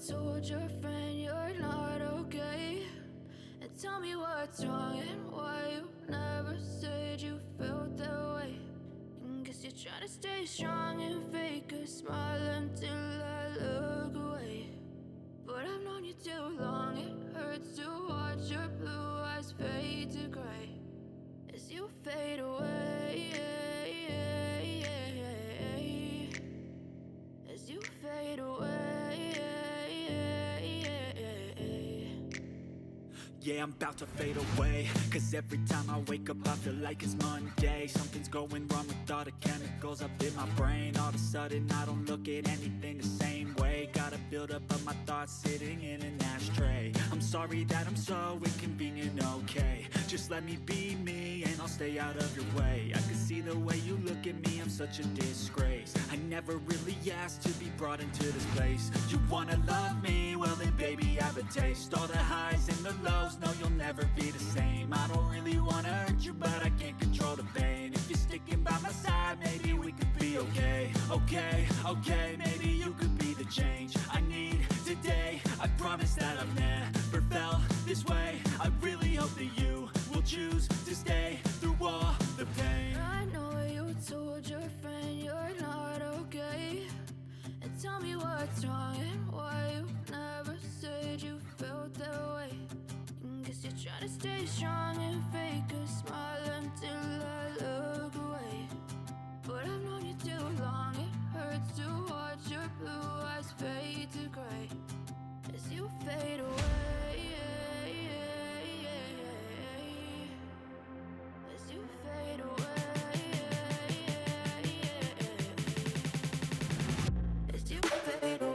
told your friend you're not okay? And tell me what's wrong and why you never said you felt that way. And guess you're trying to stay strong and fake a smile until I look away. But I've known you too long, it hurts to watch your blue eyes fade to gray as you fade away, as you fade away. Yeah, I'm about to fade away, cause every time I wake up I feel like it's Monday. Something's going wrong with all the chemicals up in my brain. All of a sudden I don't look at anything the same way. Got a buildup of my thoughts sitting in an ashtray. I'm sorry that I'm so inconvenient, okay? Just let me be me and I'll stay out of your way. I can see the way you look at me, I'm such a disgrace. I never really asked to be brought into this place. You wanna love me? Well then baby I have a taste. All the highs and the lows, no you'll never be the same. I don't really wanna hurt you but I can't control the pain. If you're sticking by my side maybe we could be okay. Okay, maybe you could be the change I need today. I promise that I've never felt this way. I really hope that you will choose to stay through all the pain. I know you told your friend you're not okay. And tell me what's wrong and why you never said you felt that way. And guess you're trying to stay strong and fake a smile until I look away. But I've known you too long, it hurts to watch your blue eyes fade to gray as you fade away, as you fade away, as you fade away, as you fade away.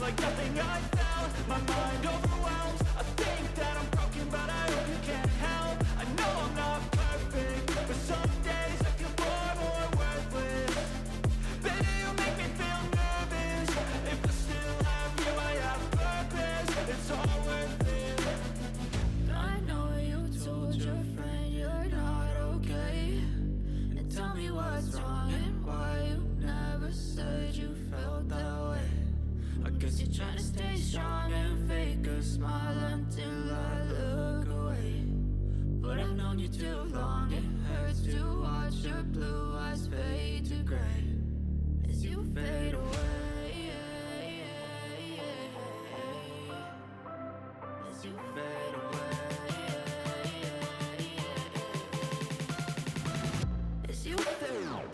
Like nothing I felt, my mind overwhelms. I think that I'm broken, but I hope you can't help. I know I'm not perfect, but some days I feel far more worthless. Baby, you make me feel nervous. If I still have you, I have purpose. It's all worth it. I know you told your friend you're not okay. And tell me what's wrong and why you never said you felt that way. I guess you're trying to stay strong and fake a smile until I look away. But I've known you too long, it hurts to watch your blue eyes fade to gray as you fade away, as you fade away, as you fade away.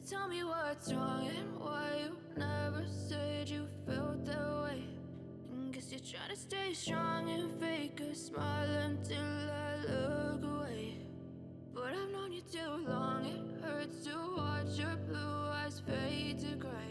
Tell me what's wrong and why you never said you felt that way. And guess you're trying to stay strong and fake a smile until I look away. But I've known you too long, it hurts to watch your blue eyes fade to gray